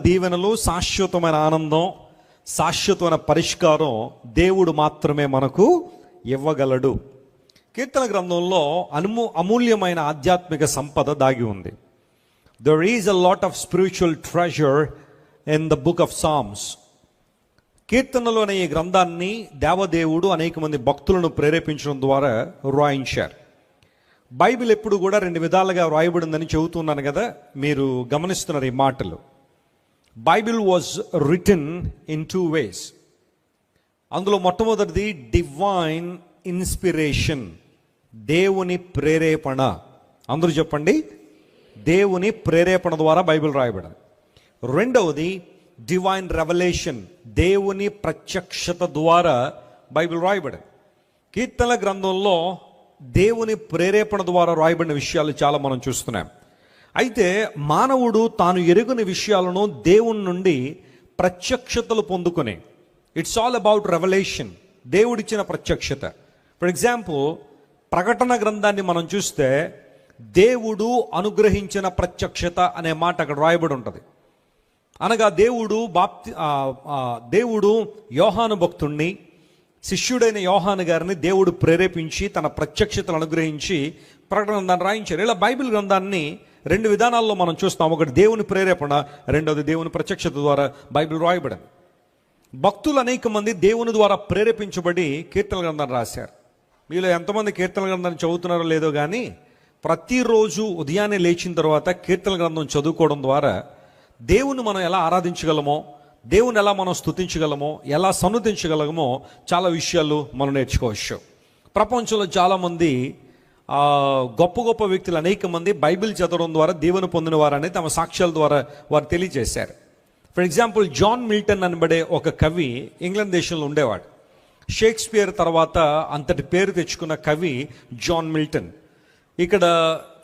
దీవెనలు, శాశ్వతమైన ఆనందం, శాశ్వతమైన పరిష్కారం దేవుడు మాత్రమే మనకు ఇవ్వగలడు. కీర్తన గ్రంథంలో అమూల్యమైన ఆధ్యాత్మిక సంపద దాగి ఉంది. There is a lot of spiritual treasure in the book of Psalms. కీర్తనలోని ఈ గ్రంథాన్ని దేవదేవుడు అనేక మంది భక్తులను ప్రేరేపించడం ద్వారా వ్రాయించారు. బైబిల్ ఎప్పుడు కూడా రెండు విధాలుగా వ్రాయబడిందని చెబుతున్నాను కదా, మీరు గమనిస్తున్నారు ఈ మాటలు. Bible was return in 2 ways. అందులో మొట్టమొదటిది డివైన్ ఇన్స్పిరేషన్, దేవుని ప్రేరేపణ. అందరూ చెప్పండి, దేవుని ప్రేరేపణ ద్వారా బైబిల్ రాయబడింది. రెండవది డివైన్ రెవల్యూషన్, దేవుని ప్రత్యక్షత ద్వారా బైబిల్ రాయబడింది. కీర్తనల గ్రంథంలో దేవుని ప్రేరేపణ ద్వారా రాయబడిన విషయాలు చాలా మనం చూస్తున్నాం. అయితే మానవుడు తాను ఎరుగని విషయాలను దేవుని నుండి ప్రత్యక్షతలు పొందుకొని, ఇట్స్ ఆల్ అబౌట్ రెవల్యూషన్, దేవుడిచ్చిన ప్రత్యక్షత. ఫర్ ఎగ్జాంపుల్, ప్రకటన గ్రంథాన్ని మనం చూస్తే దేవుడు అనుగ్రహించిన ప్రత్యక్షత అనే మాట అక్కడ రాయబడి ఉంటుంది. అనగా దేవుడు యోహాను భక్తుణ్ణి, శిష్యుడైన యోహాను గారిని దేవుడు ప్రేరేపించి తన ప్రత్యక్షతలు అనుగ్రహించి ప్రకటన గ్రంథాన్ని రాయించారు. ఇలా బైబిల్ గ్రంథాన్ని 2 విధానాల్లో మనం చూస్తాం. ఒకటి దేవుని ప్రేరేపణ, రెండవది దేవుని ప్రత్యక్షత ద్వారా బైబిల్ రాయబడింది. భక్తులు అనేక మంది దేవుని ద్వారా ప్రేరేపించబడి కీర్తన గ్రంథాన్ని రాశారు. మీలో ఎంతమంది కీర్తన గ్రంథాన్ని చదువుతున్నారో లేదో కానీ, ప్రతిరోజు ఉదయాన్నే లేచిన తర్వాత కీర్తన గ్రంథం చదువుకోవడం ద్వారా దేవుని మనం ఎలా ఆరాధించగలమో, దేవుని ఎలా మనం స్తుతించగలమో, ఎలా సన్నుతించగలమో చాలా విషయాలు మనం నేర్చుకోవచ్చు. ప్రపంచంలో చాలామంది గొప్ప గొప్ప వ్యక్తులు అనేక మంది బైబిల్ చదవడం ద్వారా దేవుని పొందిన వారని తమ సాక్ష్యాల ద్వారా వారు తెలియజేశారు. ఫర్ ఎగ్జాంపుల్, జాన్ మిల్టన్ అనబడే ఒక కవి ఇంగ్లాండ్ దేశంలో ఉండేవాడు. షేక్స్పియర్ తర్వాత అంతటి పేరు తెచ్చుకున్న కవి జాన్ మిల్టన్. ఇక్కడ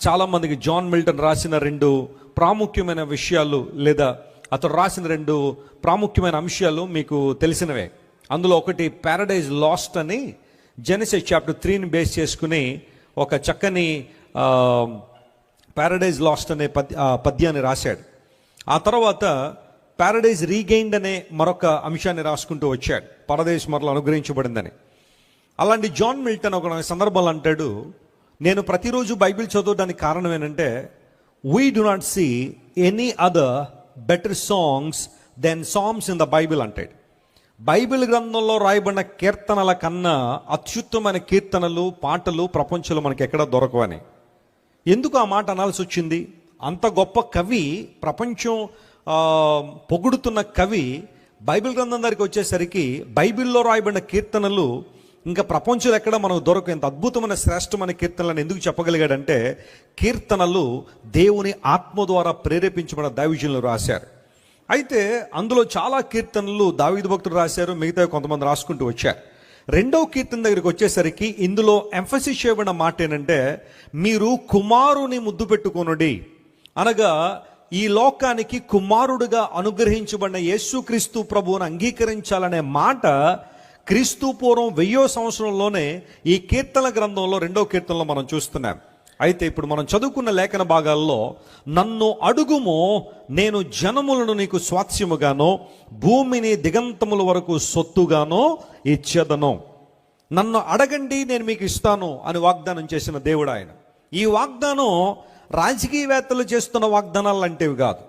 చాలామందికి జాన్ మిల్టన్ రాసిన 2 ప్రాముఖ్యమైన విషయాలు, లేదా అతడు రాసిన 2 ప్రాముఖ్యమైన అంశాలు మీకు తెలిసినవే. అందులో ఒకటి ప్యారడైజ్ లాస్ట్ అని, జెనసిస్ చాప్టర్ 3ని బేస్ చేసుకుని ఒక చక్కని ప్యారడైజ్ లాస్ట్ అనే పద్యాన్ని రాశాడు. ఆ తర్వాత ప్యారడైజ్ రీగెయిన్డ్ అనే మరొక అంశాన్ని రాసుకుంటూ వచ్చాడు, పరదేశ్ మరల అనుగ్రహించబడిందని. అలాంటి జాన్ మిల్టన్ ఒక సందర్భంలో అంటాడు, నేను ప్రతిరోజు బైబిల్ చదవడానికి కారణం ఏంటంటే, we do not see any other better songs than songs in the Bible అంటాడు. బైబిల్ గ్రంథంలో రాయబడిన కీర్తనల కన్నా అత్యుత్తమైన కీర్తనలు, పాటలు ప్రపంచంలో మనకి ఎక్కడ దొరకవని. ఎందుకు ఆ మాట అనాల్సి వచ్చింది? అంత గొప్ప కవి, ప్రపంచం పొగుడుతున్న కవి, బైబిల్ గ్రంథం దగ్గరికి వచ్చేసరికి బైబిల్లో రాయబడిన కీర్తనలు ఇంకా ప్రపంచంలో ఎక్కడ మనకు దొరకవు. ఎంత అద్భుతమైన శ్రేష్టమైన కీర్తనలను ఎందుకు చెప్పగలిగాడంటే, కీర్తనలు దేవుని ఆత్మ ద్వారా ప్రేరేపించబడిన దైవజనులు రాశారు. అయితే అందులో చాలా కీర్తనలు దావీదు భక్తుడు రాశారు, మిగతా కొంతమంది రాసుకుంటూ వచ్చారు. 2వ కీర్తన దగ్గరికి వచ్చేసరికి ఇందులో ఎంఫసిస్ చేయబడిన మాట ఏంటంటే, మీరు కుమారుని ముద్దు పెట్టుకొనుడి. అనగా ఈ లోకానికి కుమారుడుగా అనుగ్రహించబడిన యేసుక్రీస్తు ప్రభువును అంగీకరించాలనే మాట క్రీస్తు పూర్వం 1000వ సంవత్సరంలోనే ఈ కీర్తన గ్రంథంలో 2వ కీర్తనలో మనం చూస్తున్నాం. అయితే ఇప్పుడు మనం చదువుకున్న లేఖన భాగాల్లో, నన్ను అడుగుమో నేను జనములను నీకు స్వాస్యముగానో, భూమిని దిగంతముల వరకు సొత్తుగానో ఇచ్చేదను. నన్ను అడగండి, నేను మీకు ఇస్తాను అని వాగ్దానం చేసిన దేవుడు ఆయన. ఈ వాగ్దానం రాజకీయవేత్తలు చేస్తున్న వాగ్దానాలు లాంటివి కాదు,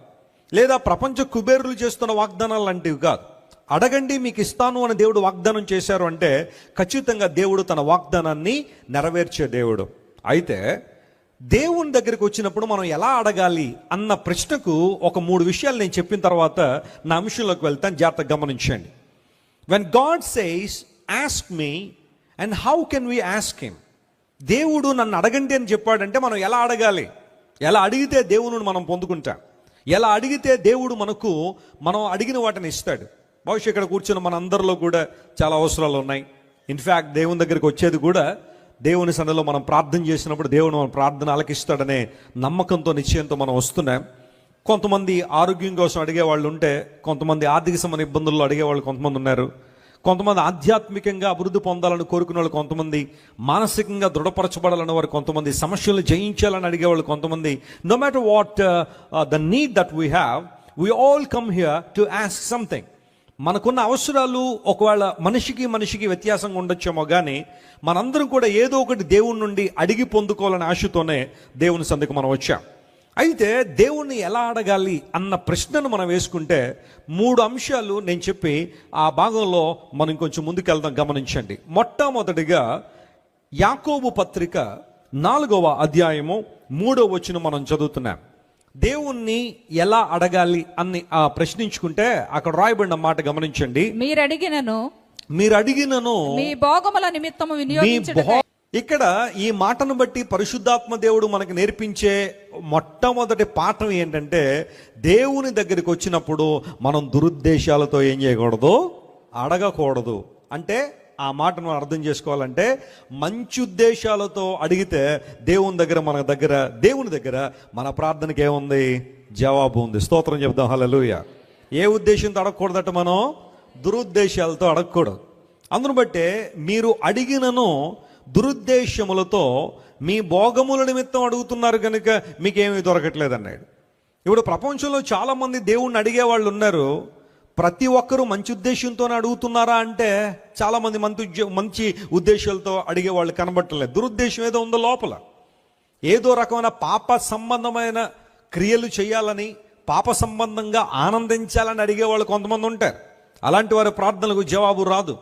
లేదా ప్రపంచ కుబేరులు చేస్తున్న వాగ్దానాలు లాంటివి కాదు. అడగండి మీకు ఇస్తాను అని దేవుడు వాగ్దానం చేశారు అంటే ఖచ్చితంగా దేవుడు తన వాగ్దానాన్ని నెరవేర్చే దేవుడు. అయితే దేవుని దగ్గరికి వచ్చినప్పుడు మనం ఎలా అడగాలి అన్న ప్రశ్నకు ఒక 3 విషయాలు నేను చెప్పిన తర్వాత నా అంశంలోకి వెళ్తాను, జాగ్రత్తగా గమనించండి. When God says ask me and how can we ask him, దేవుడు నన్ను అడగండి అని చెప్పాడంటే మనం ఎలా అడగాలి, ఎలా అడిగితే దేవుని మనం పొందుకుంటాం, ఎలా అడిగితే దేవుడు మనం అడిగిన వాటిని ఇస్తాడు. బహుశా ఇక్కడ కూర్చున్న మన అందరిలో కూడా చాలా అవసరాలు ఉన్నాయి. ఇన్ఫ్యాక్ట్ దేవుని దగ్గరికి వచ్చేది కూడా దేవుని సన్నిధిలో మనం ప్రార్థన చేసినప్పుడు దేవుడు మన ప్రార్థన ఆలకిస్తాడనే నమ్మకంతో, నిశ్చయంతో మనం వస్తున్నాం. కొంతమంది ఆరోగ్యం కోసం అడిగేవాళ్ళు ఉంటే, కొంతమంది ఆర్థిక సంబంధ ఇబ్బందుల్లో అడిగేవాళ్ళు కొంతమంది ఉన్నారు. కొంతమంది ఆధ్యాత్మికంగా అభివృద్ధి పొందాలని కోరుకునే వాళ్ళు కొంతమంది, మానసికంగా దృఢపరచబడాలని వారు కొంతమంది, సమస్యలను జయించాలని అడిగేవాళ్ళు కొంతమంది. No matter what the need that we have, we all come here to ask something. మనకున్న అవసరాలు ఒకవేళ మనిషికి వ్యత్యాసంగా ఉండొచ్చేమో కానీ మనందరం కూడా ఏదో ఒకటి దేవుని నుండి అడిగి పొందుకోవాలనే ఆశతోనే దేవుని సందుకు మనం వచ్చాం. అయితే దేవుణ్ణి ఎలా అడగాలి అన్న ప్రశ్నను మనం వేసుకుంటే 3 అంశాలు నేను చెప్పి ఆ భాగంలో మనం కొంచెం ముందుకెళ్దాం, గమనించండి. మొట్టమొదటిగా యాకోబు పత్రిక 4వ అధ్యాయము 3వ వచనం మనం చదువుతున్నాం. దేవుణ్ణి ఎలా అడగాలి అని ప్రశ్నించుకుంటే అక్కడ రాయబడిన మాట గమనించండి. మీరు అడిగినను మీ భోగముల నిమిత్తము వినియోగించుటకై. ఇక్కడ ఈ మాటను బట్టి పరిశుద్ధాత్మ దేవుడు మనకు నేర్పించే మొట్టమొదటి పాఠం ఏంటంటే, దేవుని దగ్గరికి వచ్చినప్పుడు మనం దురుద్దేశాలతో ఏం చేయకూడదు, అడగకూడదు. అంటే ఆ మాటను అర్థం చేసుకోవాలంటే మంచి ఉద్దేశాలతో అడిగితే దేవుని దగ్గర మన ప్రార్థనకి ఏముంది, జవాబు ఉంది. స్తోత్రం చెప్దాం, హల్లెలూయా. ఏ ఉద్దేశంతో అడగకూడదట, మనం దురుద్దేశాలతో అడగకూడదు. అందును బట్టే మీరు అడిగినను దురుద్దేశములతో మీ భోగముల నిమిత్తం అడుగుతున్నారు కనుక మీకేమీ దొరకట్లేదు అన్నాడు. ఇప్పుడు ప్రపంచంలో చాలామంది దేవుణ్ణి అడిగే వాళ్ళు ఉన్నారు. ప్రతి ఒక్కరూ మంచి ఉద్దేశంతోనే అడుగుతున్నారా అంటే చాలామంది మంచి ఉద్దేశాలతో అడిగే వాళ్ళు కనబట్టలేదు. దురుద్దేశం ఏదో ఉందో లోపల, ఏదో రకమైన పాప సంబంధమైన క్రియలు చేయాలని, పాప సంబంధంగా ఆనందించాలని అడిగే వాళ్ళు కొంతమంది ఉంటారు. అలాంటి వారి ప్రార్థనలకు జవాబు రాదు.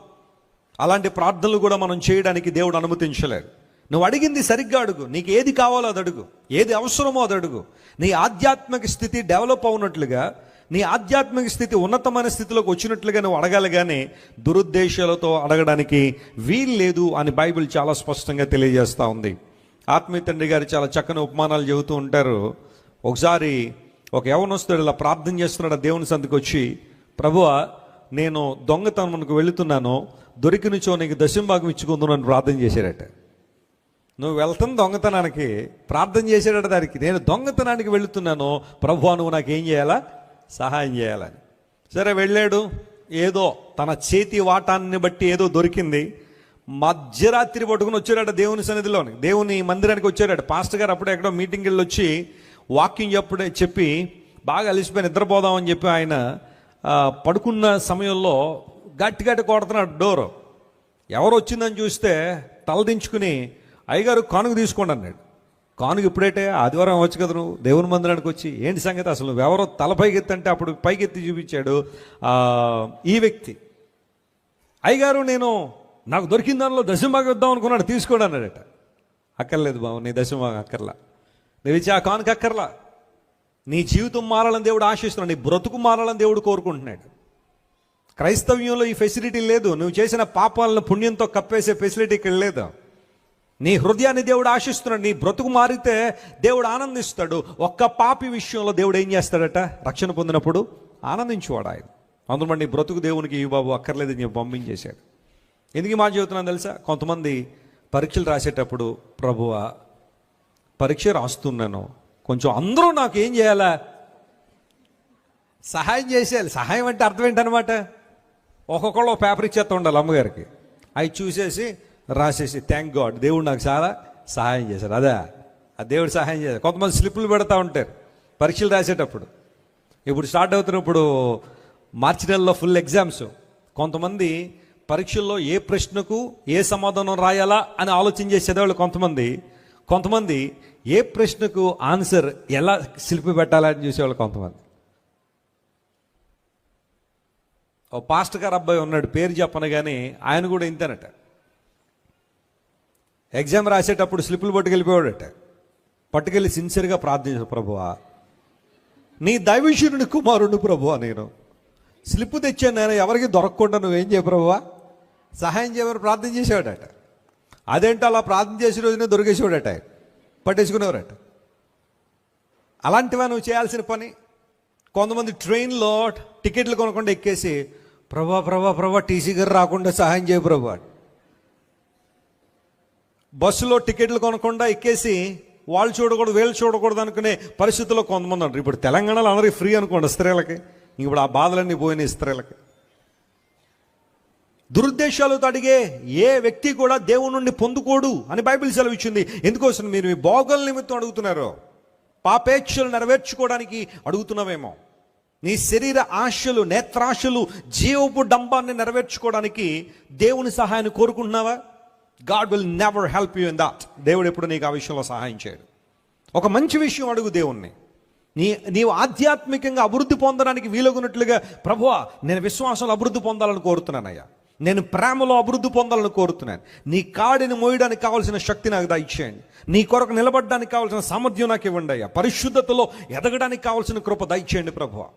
అలాంటి ప్రార్థనలు కూడా మనం చేయడానికి దేవుడు అనుమతించలేడు. నువ్వు అడిగింది సరిగ్గా అడుగు, నీకు ఏది కావాలో అది అడుగు, ఏది అవసరమో అది అడుగు. నీ ఆధ్యాత్మిక స్థితి డెవలప్ అవునట్లుగా, నీ ఆధ్యాత్మిక స్థితి ఉన్నతమైన స్థితిలోకి వచ్చినట్లుగా నువ్వు అడగాలి, కానీ దురుద్దేశాలతో అడగడానికి వీలు లేదు అని బైబిల్ చాలా స్పష్టంగా తెలియజేస్తూ ఉంది. ఆత్మీయ తండ్రి గారు చాలా చక్కని ఉపమానాలు చెబుతూ ఉంటారు. ఒకసారి ఒక యవనస్తుడు ఇలా ప్రార్థన చేస్తున్నాడు దేవుని సందుకు వచ్చి, ప్రభువా నేను దొంగతనంకు వెళుతున్నాను, దొరికినచో నీకు దశంభాగం ఇచ్చుకుందునని ప్రార్థన చేశాడట. నువ్వు వెళ్తాను దొంగతనానికి, ప్రార్థన చేశాడట దానికి, నేను దొంగతనానికి వెళుతున్నాను ప్రభువా నువ్వు నాకేం చేయాలా, సహాయం చేయాలని. సరే వెళ్ళాడు, ఏదో తన చేతి వాటాన్ని బట్టి ఏదో దొరికింది. మధ్యరాత్రి పట్టుకుని వచ్చాడట దేవుని సన్నిధిలోని, దేవుని మందిరానికి వచ్చాడట. పాస్టర్ గారు అప్పుడే ఎక్కడో మీటింగ్కి వెళ్ళి వచ్చి వాకింగ్ చెప్పి బాగా అలిసిపోయి నిద్రపోదామని చెప్పి ఆయన పడుకున్న సమయంలో గట్టి కొడుతున్నాడు డోరు. ఎవరు వచ్చిందని చూస్తే తలదించుకుని, అయ్యగారు కానుక తీసుకోండి అన్నాడు. కానుక ఇప్పుడైతే ఆదివారం అవ్వచ్చు కదా, నువ్వు దేవుని మందిరానికి వచ్చి ఏంటి సంగతి, అసలు ఎవరో తల పైకెత్తంటే అప్పుడు పైకెత్తి చూపించాడు ఈ వ్యక్తి. అయ్యగారు నాకు దొరికిన దానిలో దశంభాగం ఇద్దాం అనుకున్నాడు, తీసుకోండి అన్నాడట. అక్కర్లేదు బాబు, నీ దశంభాగం అక్కర్లా, నువ్వు ఇచ్చి ఆ కానుక అక్కర్లా. నీ జీవితం మారాలని దేవుడు ఆశిస్తున్నాడు, నీ బ్రతుకు మారాలని దేవుడు కోరుకుంటున్నాడు. క్రైస్తవ్యంలో ఈ ఫెసిలిటీ లేదు. నువ్వు చేసిన పాపాలను పుణ్యంతో కప్పేసే ఫెసిలిటీ ఇక్కడ లేదు. నీ హృదయాన్ని దేవుడు ఆశిస్తున్నాడు. నీ బ్రతుకు మారితే దేవుడు ఆనందిస్తాడు. ఒక్క పాపి విషయంలో దేవుడు ఏం చేస్తాడట, రక్షణ పొందినప్పుడు ఆనందించువాడు ఆయన. అందులో నీ బ్రతుకు దేవునికి ఈ బాబు అక్కర్లేదని చెప్పి పంపించేశాడు. ఎందుకు మాట చెబుతున్నాను తెలుసా? కొంతమంది పరీక్షలు రాసేటప్పుడు, ప్రభువా పరీక్ష రాస్తున్నాను, కొంచెం అందరూ నాకు ఏం చేయాలా, సహాయం చేసేయాలి. సహాయం అంటే అర్థం ఏంటనమాట, ఒక్కొక్కళ్ళు ఒక పేపర్ ఇచ్చేస్తూ ఉండాలి అమ్మగారికి. అవి చూసేసి రాసేసి థ్యాంక్ గాడ్ దేవుడు నాకు చాలా సహాయం చేశాడు, అదే ఆ దేవుడు సహాయం చేశాడు. కొంతమంది స్లిప్పులు పెడతా ఉంటారు పరీక్షలు రాసేటప్పుడు. ఇప్పుడు స్టార్ట్ అవుతున్నప్పుడు మార్చి నెలలో ఫుల్ ఎగ్జామ్స్. కొంతమంది పరీక్షల్లో ఏ ప్రశ్నకు ఏ సమాధానం రాయాలా అని ఆలోచన చేసి చదివాళ్ళు కొంతమంది ఏ ప్రశ్నకు ఆన్సర్ ఎలా స్లిప్ పెట్టాలని చూసేవాళ్ళు కొంతమంది. ఓ పాస్టర్ గారు అబ్బాయి ఉన్నాడు, పేరు చెప్పను కానీ ఆయన కూడా ఇంతేనట. ఎగ్జామ్ రాసేటప్పుడు స్లిప్పులు పట్టుకెళ్ళిపోయాడట. పట్టుకెళ్ళి సిన్సియర్గా ప్రార్థించాడు, ప్రభువా నీ దైవశూరుని కుమారుడు ప్రభువా, నేను స్లిప్ తెచ్చాను, నేను ఎవరికి దొరకకుండా నువ్వేం చేయ ప్రభువా, సహాయం చేయమని ప్రార్థన చేసేవాడట. అదేంటో అలా ప్రార్థన చేసే రోజునే దొరికేసేవాడట, పట్టేసుకునేవారట. అలాంటివా నువ్వు చేయాల్సిన పని? కొంతమంది ట్రైన్లో టికెట్లు కొనకుండా ఎక్కేసి, ప్రభా టీసీ గారు రాకుండా సహాయం చేయ ప్రభా. బస్సులో టికెట్లు కొనకుండా ఎక్కేసి వాళ్ళు చూడకూడదు వీళ్ళు చూడకూడదు అనుకునే పరిస్థితుల్లో కొంతమంది ఉంటారు. ఇప్పుడు తెలంగాణలో అందరికీ ఫ్రీ అనుకోండి స్త్రీలకి, ఇప్పుడు ఆ బాధలన్నీ పోయినాయి స్త్రీలకి. దురుద్దేశాలతో అడిగే ఏ వ్యక్తి కూడా దేవుని నుండి పొందుకోడు అని బైబిల్ సెలవిచ్చింది. ఎందుకోసం? మీరు మీ భోగల నిమిత్తం అడుగుతున్నారు, పాపేక్షలు నెరవేర్చుకోవడానికి అడుగుతున్నావేమో. నీ శరీర ఆశలు, నేత్రాశలు, జీవపు డంబాన్ని నెరవేర్చుకోవడానికి దేవుని సహాయాన్ని కోరుకుంటున్నావా? God will never help you in that. దేవుడు ఎప్పుడు నీకు ఆ విషయంలో సహాయం చేయడు. ఒక మంచి విషయం అడుగు దేవుణ్ణి. నీవు ఆధ్యాత్మికంగా అభివృద్ధి పొందడానికి వీలుగున్నట్లుగా, ప్రభువా నేను విశ్వాసంలో అభివృద్ధి పొందాలని కోరుతున్నానయ్యా, నేను ప్రేమలో అభివృద్ధి పొందాలని కోరుతున్నాను, నీ కాడిని మోయడానికి కావాల్సిన శక్తి నాకు దయచేయండి, నీ కొరకు నిలబడడానికి కావాల్సిన సామర్థ్యం నాకు ఇవ్వండి అయ్యా, పరిశుద్ధతలో ఎదగడానికి కావాల్సిన కృప దయచేయండి ప్రభువా,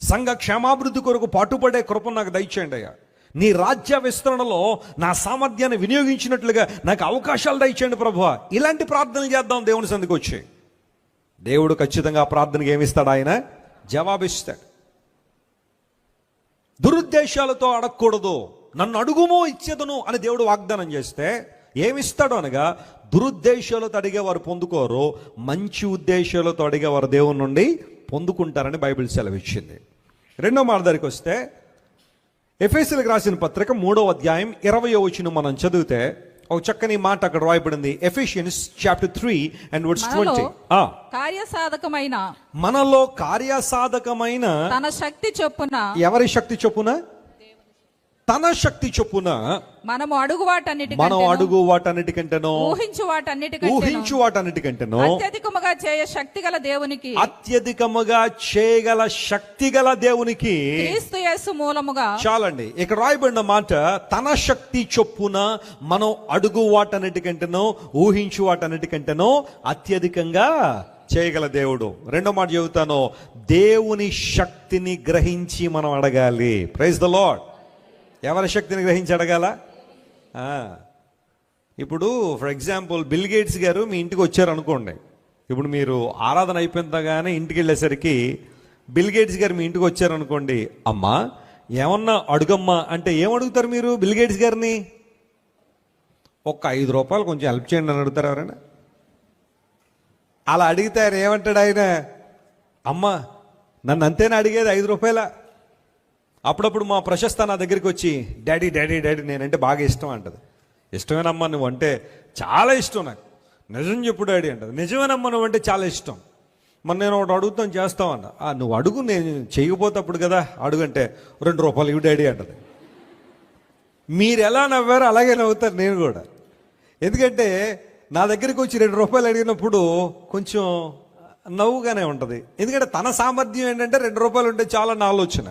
సంఘ క్షేమాభివృద్ధి కొరకు పాటుపడే కృప నాకు దయచేయండి అయ్యా, నీ రాజ్య విస్తరణలో నా సామర్థ్యాన్ని వినియోగించినట్లుగా నాకు అవకాశాలు దయచేయండి ప్రభువా. ఇలాంటి ప్రార్థనలు చేద్దాం దేవుని సందుకు వచ్చి. దేవుడు ఖచ్చితంగా ఆ ప్రార్థనకి ఏమిస్తాడు? ఆయన జవాబిస్తాడు. దురుద్దేశాలతో అడగకూడదు. నన్ను అడుగుమో ఇచ్చేదను అని దేవుడు వాగ్దానం చేస్తే ఏమిస్తాడు అనగా, దురుద్దేశాలతో అడిగేవారు పొందుకోరు, మంచి ఉద్దేశాలతో అడిగేవారు దేవుని నుండి పొందుకుంటారని బైబిల్ సెలవిచ్చింది. రెండో మాట దగ్గరికి వస్తే, ఎఫెసీయులకు రాసిన పత్రిక 3వ అధ్యాయం 20వ వచనం మనం చదివితే ఒక చక్కని మాట అక్కడ రాయబడింది. Ephesians chapter 3 and verse 20. కార్యసాధకమైన, మనలో కార్యసాధకమైన తన శక్తి చొప్పున, ఎవరి శక్తి చొప్పున? తన శక్తి చొప్పున మనము అడుగు వాటన్నిటికంటేనో ఊహించు వాటన్నిటికంటేనో అత్యధికముగా చేయగల శక్తి గల దేవునికి క్రీస్తు యేసు మూలముగా. చాలండి, ఇక్కడ రాయబడిన మాట తన శక్తి చొప్పున మనం అడుగు వాటన్నిటికంటేనో ఊహించు వాటన్నిటికంటేనో అత్యధికంగా చేయగల దేవుడు. రెండో మాట చెబుతాను, దేవుని శక్తిని గ్రహించి మనం అడగాలి. Praise the lord. ఎవరి శక్తిని గ్రహించి అడగాల? ఇప్పుడు ఫర్ ఎగ్జాంపుల్ బిల్ గేట్స్ గారు మీ ఇంటికి వచ్చారు అనుకోండి. ఇప్పుడు మీరు ఆరాధన అయిపోయిందగానే ఇంటికి వెళ్ళేసరికి బిల్ గేట్స్ గారు మీ ఇంటికి వచ్చారు అనుకోండి. అమ్మా ఏమన్నా అడుగమ్మా అంటే ఏం అడుగుతారు మీరు బిల్ గేట్స్ గారిని? ఒక 5 రూపాయలు కొంచెం హెల్ప్ చేయండి అని అడుగుతారు ఎవరైనా? అలా అడిగితే ఆయన ఏమంటాడు? ఆయన అమ్మా నన్ను అంతేనా అడిగేది 5 రూపాయల? అప్పుడప్పుడు మా ప్రశస్త నా దగ్గరికి వచ్చి డాడీ డాడీ డాడీ నేనంటే బాగా ఇష్టం అంటది. ఇష్టమేనమ్మా నువ్వు అంటే చాలా ఇష్టం నాకు, నిజం చెప్పు డాడీ అంటది. నిజమేనమ్మా నువ్వు అంటే చాలా ఇష్టం. మరి నేను ఒకటి అడుగుతాను చేస్తామన్న. నువ్వు అడుగు, నేను చేయకపోతే అప్పుడు కదా అడుగంటే 2 రూపాయలు ఇవి డాడీ అంటది. మీరు ఎలా నవ్వారో అలాగే నవ్వుతారు నేను కూడా. ఎందుకంటే నా దగ్గరికి వచ్చి 2 రూపాయలు అడిగినప్పుడు కొంచెం నవ్వుగానే ఉంటుంది. ఎందుకంటే తన సామర్థ్యం ఏంటంటే 2 రూపాయలు ఉంటే చాలా నా ఆలోచన.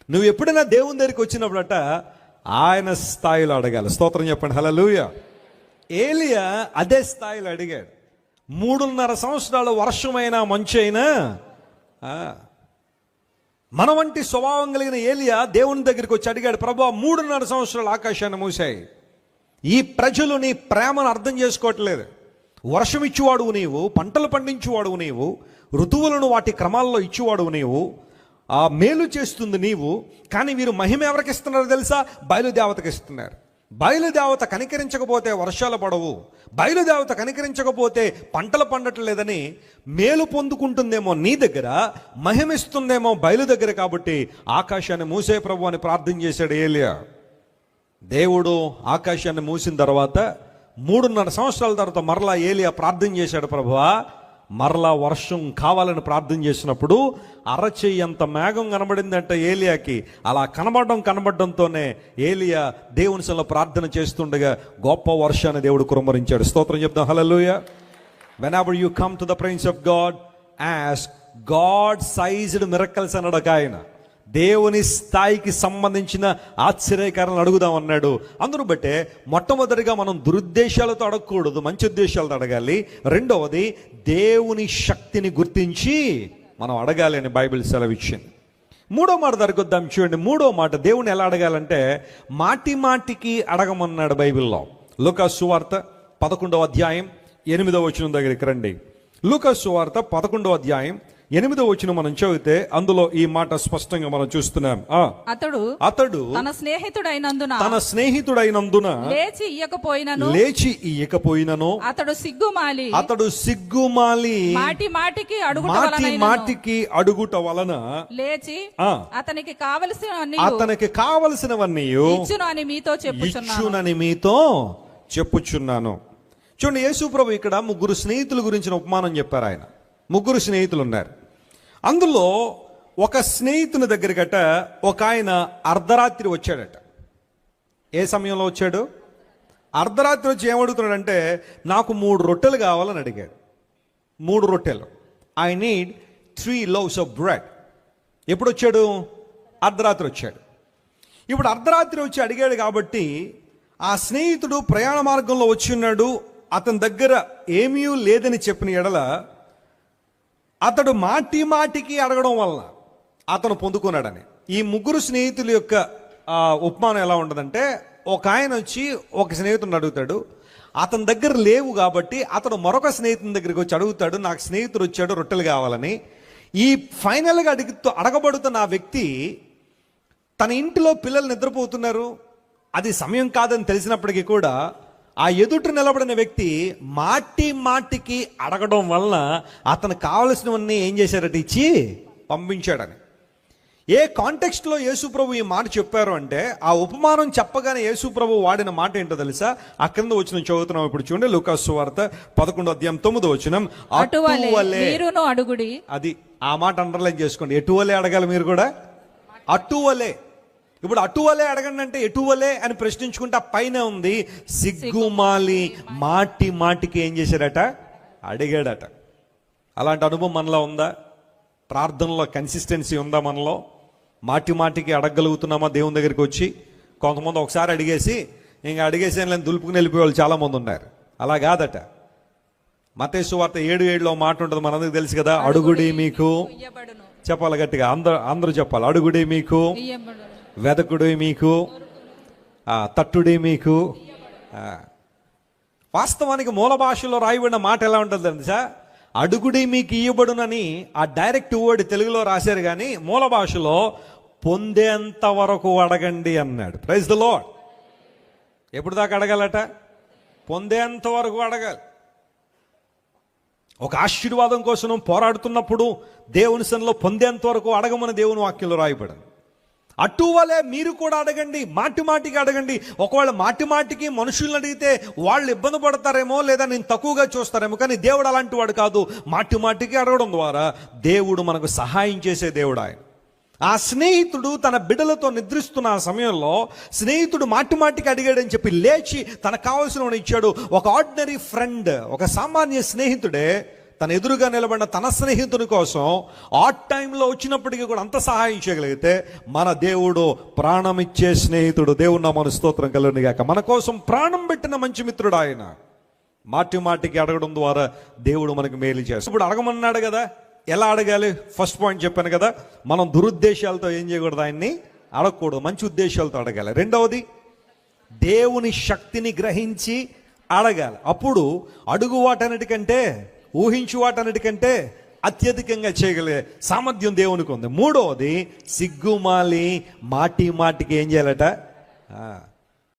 నువ్వు ఎప్పుడైనా దేవుని దగ్గరికి వచ్చినప్పుడట ఆయన స్థాయిలో అడగాలి. స్తోత్రం చెప్పండి, హల్లెలూయా. ఏలియా అదే స్థాయిలో అడిగాడు. 3.5 సంవత్సరాలు వర్షమైనా మంచు అయినా మన వంటి స్వభావం కలిగిన ఏలియా దేవుని దగ్గరికి వచ్చి అడిగాడు, ప్రభువా 3.5 సంవత్సరాలు ఆకాశాన్ని మూసాయి, ఈ ప్రజలు నీ ప్రేమను అర్థం చేసుకోవట్లేదు. వర్షం ఇచ్చేవాడువు నీవు, పంటలు పండించేవాడువు నీవు, ఋతువులను వాటి క్రమాల్లో ఇచ్చేవాడువు నీవు, ఆ మేలు చేస్తుంది నీవు, కానీ వీరు మహిమ ఎవరికి ఇస్తున్నారో తెలుసా? బయలుదేవతకి ఇస్తున్నారు. బయలుదేవత కనికరించకపోతే వర్షాలు పడవు, బయలుదేవత కనికరించకపోతే పంటలు పండట్లేదని మేలు పొందుకుంటుందేమో నీ దగ్గర, మహిమిస్తుందేమో బయలు దగ్గర, కాబట్టి ఆకాశాన్ని మూసే ప్రభు అని ప్రార్థన చేశాడు ఏలియా. దేవుడు ఆకాశాన్ని మూసిన తర్వాత 3.5 సంవత్సరాల తర్వాత మరలా ఏలియా ప్రార్థన చేశాడు, ప్రభువా మరలా వర్షం కావాలని ప్రార్థన చేసినప్పుడు అరచెయ్యంత మేఘం కనబడిందంట ఏలియాకి. అలా కనబడడంతోనే ఏలియా దేవుని సన్నిధిలో ప్రార్థన చేస్తుండగా గొప్ప వర్షాన్ని దేవుడు కుమ్మరించాడు. స్తోత్రం చెప్తాం, హల్లెలూయా. whenever you come to the presence of God, ask God sized miracles అన్నాడు ఒక ఆయన. దేవుని స్థాయికి సంబంధించిన ఆశ్చర్యకారాలను అడుగుదాం అన్నాడు. అందును బట్టే మొట్టమొదటిగా మనం దురుద్దేశాలతో అడగకూడదు, మంచి ఉద్దేశాలతో అడగాలి. రెండవది దేవుని శక్తిని గుర్తించి మనం అడగాలి అని బైబిల్ సెలవిచ్చింది. 3వ మాట దగ్గరికి వద్దాం. చూడండి, 3వ మాట దేవుని ఎలా అడగాలంటే మాటి మాటికి అడగమన్నాడు బైబిల్లో. లూకా సువార్త 11వ అధ్యాయం 8వ వచనం దగ్గరికి రండి. లూకా సువార్త 11వ అధ్యాయం 8వ వచనం మనం చదివితే అందులో ఈ మాట స్పష్టంగా మనం చూస్తున్నాం. అతడు తన స్నేహితుడైనందున లేచి ఇయ్యకపోయినను అతడు సిగ్గుమాలి మాటి మాటికి అడుగుట వలన లేచి అతనికి కావలసినవన్నీ ఇచ్చునని మీతో చెప్పుచున్నాను. చూడండి, యేసు ప్రభు ఇక్కడ 3 స్నేహితుల గురించిన ఉపమానం చెప్పారు. ఆయన 3 స్నేహితులు ఉన్నారు. అందులో ఒక స్నేహితుని దగ్గరికట ఒక ఆయన అర్ధరాత్రి వచ్చాడట. ఏ సమయంలో వచ్చాడు? అర్ధరాత్రి వచ్చి ఏమడుగుతున్నాడంటే, నాకు 3 రొట్టెలు కావాలని అడిగాడు. 3 రొట్టెలు. I need 3 loaves of bread. ఎప్పుడు వచ్చాడు? అర్ధరాత్రి వచ్చాడు. ఇప్పుడు అర్ధరాత్రి వచ్చి అడిగాడు కాబట్టి ఆ స్నేహితుడు ప్రయాణ మార్గంలో వచ్చి ఉన్నాడు, అతని దగ్గర ఏమీ లేదని చెప్పిన ఎడల అతడు మాటికి అడగడం వలన అతను పొందుకున్నాడని. ఈ 3 స్నేహితుల యొక్క ఉపమానం ఎలా ఉండదంటే, ఒక ఆయన వచ్చి ఒక స్నేహితుడిని అడుగుతాడు, అతని దగ్గర లేవు కాబట్టి అతడు మరొక స్నేహితుని దగ్గరికి వచ్చి అడుగుతాడు, నాకు స్నేహితుడు వచ్చాడు రొట్టెలు కావాలని. ఈ ఫైనల్గా అడగబడుతున్న ఆ వ్యక్తి తన ఇంటిలో పిల్లలు నిద్రపోతున్నారు, అది సమయం కాదని తెలిసినప్పటికీ కూడా ఆ ఎదుట నిలబడిన వ్యక్తి మాటికి అడగడం వలన అతను కావలసినవన్నీ ఏం చేశారట, ఇచ్చి పంపించాడని. ఏ కాంటెక్స్ట్లో యేసుప్రభు ఈ మాట చెప్పారు అంటే, ఆ ఉపమానం చెప్పగానే యేసుప్రభు వాడిన మాట ఏంటో తెలుసా? ఆ క్రింద వచ్చిన చదువుతున్నాం ఇప్పుడు చూడండి, లూకాసు సువార్త 11:9. అటువలే మీరును అడుగుడి. అది ఆ మాట అండర్లైన్ చేసుకోండి. ఎటువలే అడగాలి మీరు కూడా, అటువలే. ఇప్పుడు అటువలే అడగండి అంటే ఎటువలే అని ప్రశ్నించుకుంటే ఆ పైన ఉంది సిగ్గుమాలి మాటికి ఏం చేశాడట, అడిగాడట. అలాంటి అనుభవం మనలో ఉందా? ప్రార్థనలో కన్సిస్టెన్సీ ఉందా మనలో? మాటికి అడగగలుగుతున్నామా దేవుని దగ్గరికి వచ్చి? కొంతమంది ఒకసారి అడిగేసి ఇంకా అడిగేసి నేను దులుపుకుని వెళ్ళిపోయే వాళ్ళు చాలామంది ఉన్నారు. అలా కాదట. మత్తయి సువార్త 7:7 మాట ఉంటుంది, మనందరికి తెలుసు కదా, అడుగుడి మీకు ఇయ్యబడును. చెప్పాలి గట్టిగా, అందరూ చెప్పాలి. అడుగుడి మీకు, ఇయ్యబడును. వెదకుడి మీకు, తట్టుడి మీకు. వాస్తవానికి మూల భాషలో రాయబడిన మాట ఎలా ఉంటుంది తెలుసా? అడుగుడి మీకు ఇయ్యబడునని ఆ డైరెక్ట్ వర్డ్ తెలుగులో రాశారు, కానీ మూల భాషలో పొందేంత వరకు అడగండి అన్నాడు. Praise the lord. ఎప్పుడు దాకా అడగాలట? పొందేంత వరకు అడగాలి. ఒక ఆశీర్వాదం కోసం పోరాడుతున్నప్పుడు దేవుని సన్నిధిలో పొందేంత వరకు అడగమని దేవుని వాక్యంలో రాయబడింది. అటువలే మీరు కూడా అడగండి, మాటికి అడగండి. ఒకవేళ మాటికి మనుషులను అడిగితే వాళ్ళు ఇబ్బంది పడతారేమో, లేదా నేను తక్కువగా చూస్తారేమో, కానీ దేవుడు అలాంటి వాడు కాదు. మాటికి అడగడం ద్వారా దేవుడు మనకు సహాయం చేసే దేవుడు ఆయన. ఆ స్నేహితుడు తన బిడ్డలతో నిద్రిస్తున్న ఆ సమయంలో స్నేహితుడు మాటికి అడిగాడని చెప్పి లేచి తనకు కావాల్సిన ఇచ్చాడు. ఒక ఆర్డినరీ ఫ్రెండ్, ఒక సామాన్య స్నేహితుడే తన ఎదురుగా నిలబడిన తన స్నేహితుని కోసం ఆ టైంలో వచ్చినప్పటికీ కూడా అంత సహాయం చేయగలిగితే మన దేవుడు ప్రాణం ఇచ్చే స్నేహితుడు. దేవుడు నామమున స్తోత్రం కలుగును గాక. మన కోసం ప్రాణం పెట్టిన మంచి మిత్రుడు ఆయన. మాటికి అడగడం ద్వారా దేవుడు మనకు మేలు చేస్తాడు. ఇప్పుడు అడగమన్నాడు కదా, ఎలా అడగాలి? ఫస్ట్ పాయింట్ చెప్పాను కదా, మనం దురుద్దేశాలతో ఏం చేయకూడదు, ఆయన్ని అడగకూడదు, మంచి ఉద్దేశాలతో అడగాలి. రెండవది, దేవుని శక్తిని గ్రహించి అడగాలి. అప్పుడు అడుగు వాటన్నిటికంటే, ఊహించు వాటన్నిటికంటే అత్యధికంగా చేయగలిగే సామర్థ్యం దేవునికి ఉంది. మూడవది, సిగ్గుమాలి మాటికి ఏం చేయాలట,